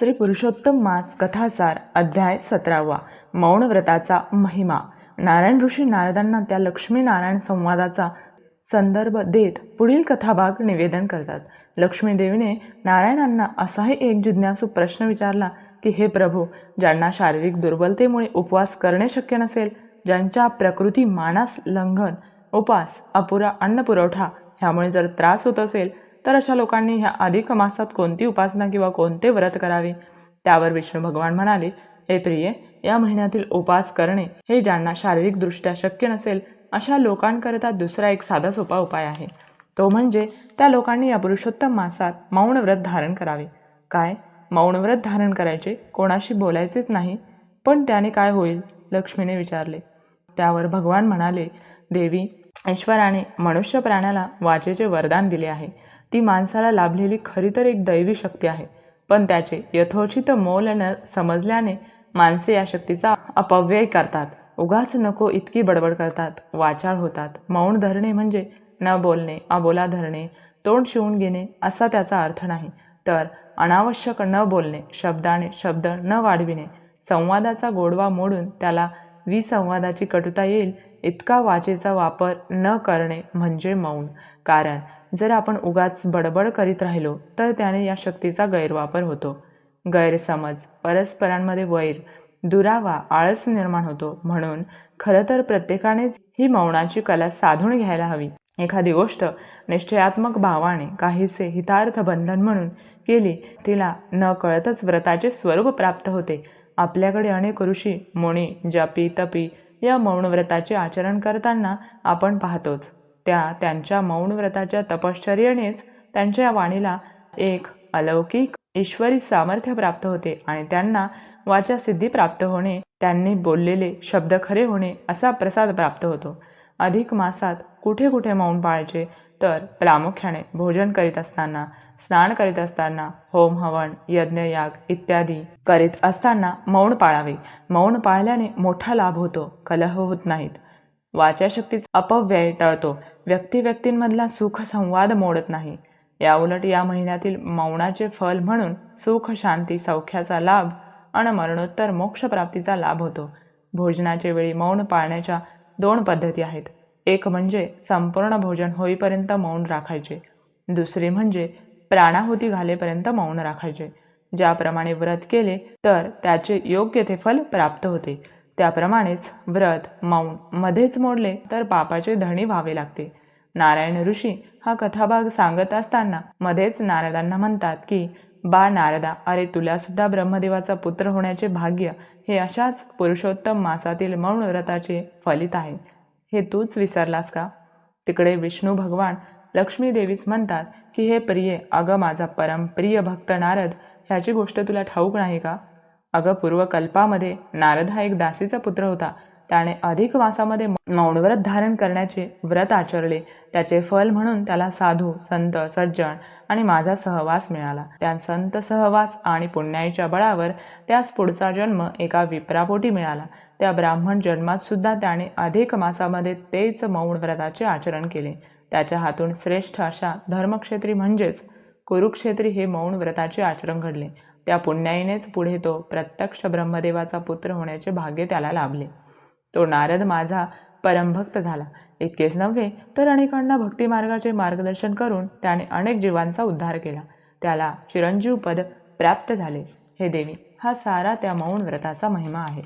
श्री पुरुषोत्तम मास कथासार अध्याय 17वा. मौन व्रताचा महिमा. नारायण ऋषी नारदांना त्या लक्ष्मीनारायण संवादाचा संदर्भ देत पुढील कथाभाग निवेदन करतात. लक्ष्मी देवीने नारायणांना असाही एक जिज्ञासू प्रश्न विचारला की हे प्रभू, ज्यांना शारीरिक दुर्बलतेमुळे उपवास करणे शक्य नसेल, ज्यांच्या प्रकृती मानास लंघन, उपास, अपुरा अन्नपुरवठा ह्यामुळे जर त्रास होत असेल, तर अशा लोकांनी ह्या अधिक मासात कोणती उपासना किंवा कोणते व्रत करावे? त्यावर विष्णू भगवान म्हणाले, हे प्रिये, या महिन्यातील उपास करणे हे ज्यांना शारीरिकदृष्ट्या शक्य नसेल अशा लोकांकरिता दुसरा एक साधा सोपा उपाय आहे. तो म्हणजे त्या लोकांनी या पुरुषोत्तम मासात मौन व्रत धारण करावे. काय? मौन व्रत धारण करायचे? कोणाशी बोलायचेच नाही? पण त्याने काय होईल? लक्ष्मीने विचारले. त्यावर भगवान म्हणाले, देवी, ईश्वराने मनुष्य प्राण्याला वाचेचे वरदान दिले आहे. ती माणसाला लाभलेली खरी तर एक दैवी शक्ती आहे, पण त्याचे यथोचित मोल न समजल्याने माणसे या शक्तीचा अपव्यय करतात. उगाच नको इतकी बडबड करतात, वाचाळ होतात. मौन धरणे म्हणजे न बोलणे, अबोला धरणे, तोंड शिवून घेणे असा त्याचा अर्थ नाही, तर अनावश्यक न बोलणे, शब्दाने शब्द न वाढविणे, संवादाचा गोडवा मोडून त्याला विसंवादाची कटुता येईल इतका वाचेचा वापर न करणे म्हणजे मौन. कारण जर आपण उगाच बडबड करीत राहिलो तर त्याने या शक्तीचा गैरवापर होतो. गैरसमज, परस्परांमध्ये वैर, दुरावा, आळस निर्माण होतो. म्हणून खरं तर प्रत्येकानेच ही मौनाची कला साधून घ्यायला हवी. एखादी गोष्ट निश्चयात्मक भावाने काहीसे हितार्थ बंधन म्हणून केली, तिला न कळतच व्रताचे स्वरूप प्राप्त होते. आपल्याकडे अनेक ऋषी, मुनी, जपी, तपी या मौन व्रताचे आचरण करताना आपण पाहतोच. त्यांच्या मौन व्रताच्या तपश्चर्येनेच त्यांच्या वाणीला एक अलौकिक ईश्वरी सामर्थ्य प्राप्त होते आणि त्यांना वाचा सिद्धी प्राप्त होणे, त्यांनी बोललेले शब्द खरे होणे असा प्रसाद प्राप्त होतो. अधिक मासात कुठे कुठे मौन पाळायचे? तर प्रामुख्याने भोजन करीत असताना, स्नान करीत असताना, होम हवन, यज्ञयाग इत्यादी करीत असताना मौन पाळावे. मौन पाळल्याने मोठा लाभ होतो. कलह होत नाहीत. वाचाशक्तीचा अपव्यय टळतो. व्यक्तिव्यक्तींमधला सुख संवाद मोडत नाही. याउलट या महिन्यातील मौनाचे फल म्हणून सुख, शांती, सौख्याचा लाभ आणि मरणोत्तर मोक्षप्राप्तीचा लाभ होतो. भोजनाच्या वेळी मौन पाळण्याच्या 2 पद्धती आहेत. एक म्हणजे संपूर्ण भोजन होईपर्यंत मौन राखायचे. दुसरी म्हणजे प्राणाहुती घालेपर्यंत मौन राखायचे. ज्याप्रमाणे व्रत केले तर त्याचे योग्य ते फल प्राप्त होते, त्याप्रमाणेच व्रत मौन मध्येच मोडले तर पापाचे धणी व्हावे लागते. नारायण ऋषी हा कथाभाग सांगत असताना मध्येच नारदांना म्हणतात की, बा नारदा, अरे तुला सुद्धा ब्रह्मदेवाचा पुत्र होण्याचे भाग्य हे अशाच पुरुषोत्तम मासातील मौन व्रताचे फलित आहे. हे तूच विसरलास का? तिकडे विष्णू भगवान लक्ष्मी देवीस म्हणतात की, हे प्रिये, अगं माझा परमप्रिय भक्त नारद, ह्याची गोष्ट तुला ठाऊक नाही का? अगं पूर्वकल्पामध्ये नारद हा एक दासीचा पुत्र होता. त्याने अधिक मासामध्ये मौनव्रत धारण करण्याचे व्रत आचरले. त्याचे फल म्हणून त्याला साधू, संत, सज्जन आणि माझा सहवास मिळाला. त्या संत सहवास आणि पुण्याईच्या बळावर त्यास पुढचा जन्म एका विप्रापोटी मिळाला. त्या ब्राह्मण जन्मात सुद्धा त्याने अधिक मासामध्ये तेच मौन व्रताचे आचरण केले. त्याच्या हातून श्रेष्ठ अशा धर्मक्षेत्री म्हणजेच कुरुक्षेत्री हे मौन व्रताचे आचरण घडले. त्या पुण्याईनेच पुढे तो प्रत्यक्ष ब्रह्मदेवाचा पुत्र होण्याचे भाग्य त्याला लाभले. तो नारद माझा परमभक्त झाला. इतकेच नव्हे तर अनेकांना भक्तिमार्गाचे मार्गदर्शन करून त्याने अनेक जीवांचा उद्धार केला. त्याला चिरंजीव पद प्राप्त झाले. हे देवी, हा सारा त्या मौन व्रताचा महिमा आहे.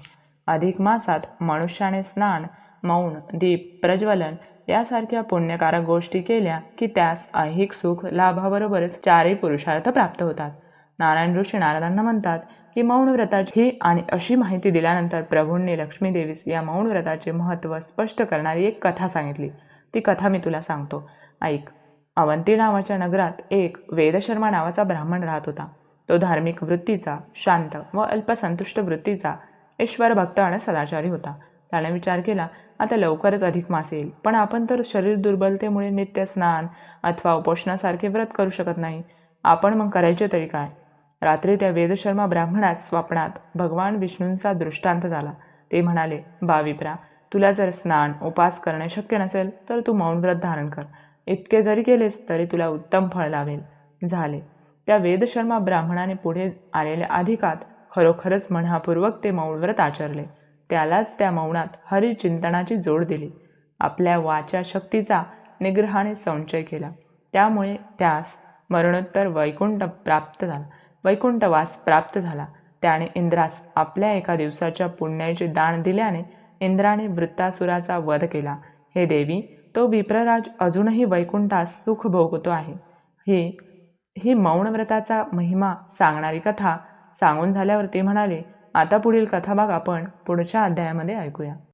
अधिक मासात मनुष्याने स्नान, मौन, दीप प्रज्वलन यासारख्या पुण्यकारक गोष्टी केल्या की त्यास ऐहिक सुख लाभाबरोबरच 4ही पुरुषार्थ प्राप्त होतात. नारायण ऋषी नारदांना म्हणतात की, मौन व्रताची ही आणि अशी माहिती दिल्यानंतर प्रभूंनी लक्ष्मी देवीस या मौन व्रताचे महत्त्व स्पष्ट करणारी एक कथा सांगितली. ती कथा मी तुला सांगतो, ऐक. अवंती नावाच्या नगरात एक वेदशर्मा नावाचा ब्राह्मण राहत होता. तो धार्मिक वृत्तीचा, शांत व अल्पसंतुष्ट वृत्तीचा, ईश्वर भक्त आणि सदाचारी होता. त्याने विचार केला, आता लवकरच अधिक मास येईल, पण आपण तर शरीर दुर्बलतेमुळे नित्य स्नान अथवा उपोषणासारखे व्रत करू शकत नाही. आपण मग करायचे तरी काय? रात्री त्या वेदशर्मा ब्राह्मणास स्वप्नात भगवान विष्णूंचा दृष्टांत झाला. ते म्हणाले, बा विप्रा, तुला जर स्नान, उपास करणे शक्य नसेल तर तू मौन व्रत धारण कर. इतके जरी केलेस तरी तुला उत्तम फळ लाभेल. झाले. त्या वेदशर्मा ब्राह्मणाने पुढे आलेल्या अधिकात खरोखरच मनःपूर्वक ते मौनव्रत आचरले. त्यालाच त्या मौनात हरिचिंतनाची जोड दिली. आपल्या वाचा शक्तीचा निग्रहाने संचय केला. त्यामुळे त्यास मरणोत्तर वैकुंठवास प्राप्त झाला. त्याने इंद्रास आपल्या एका दिवसाच्या पुण्याचे दान दिल्याने इंद्राने वृत्तासुराचा वध केला. हे देवी, तो विप्रराज अजूनही वैकुंठात सुख भोगतो आहे. ही मौनव्रताचा महिमा सांगणारी कथा सांगून झाल्यावर ते म्हणाले, आता पुढील कथाभाग आपण पुढच्या अध्यायामध्ये ऐकूया.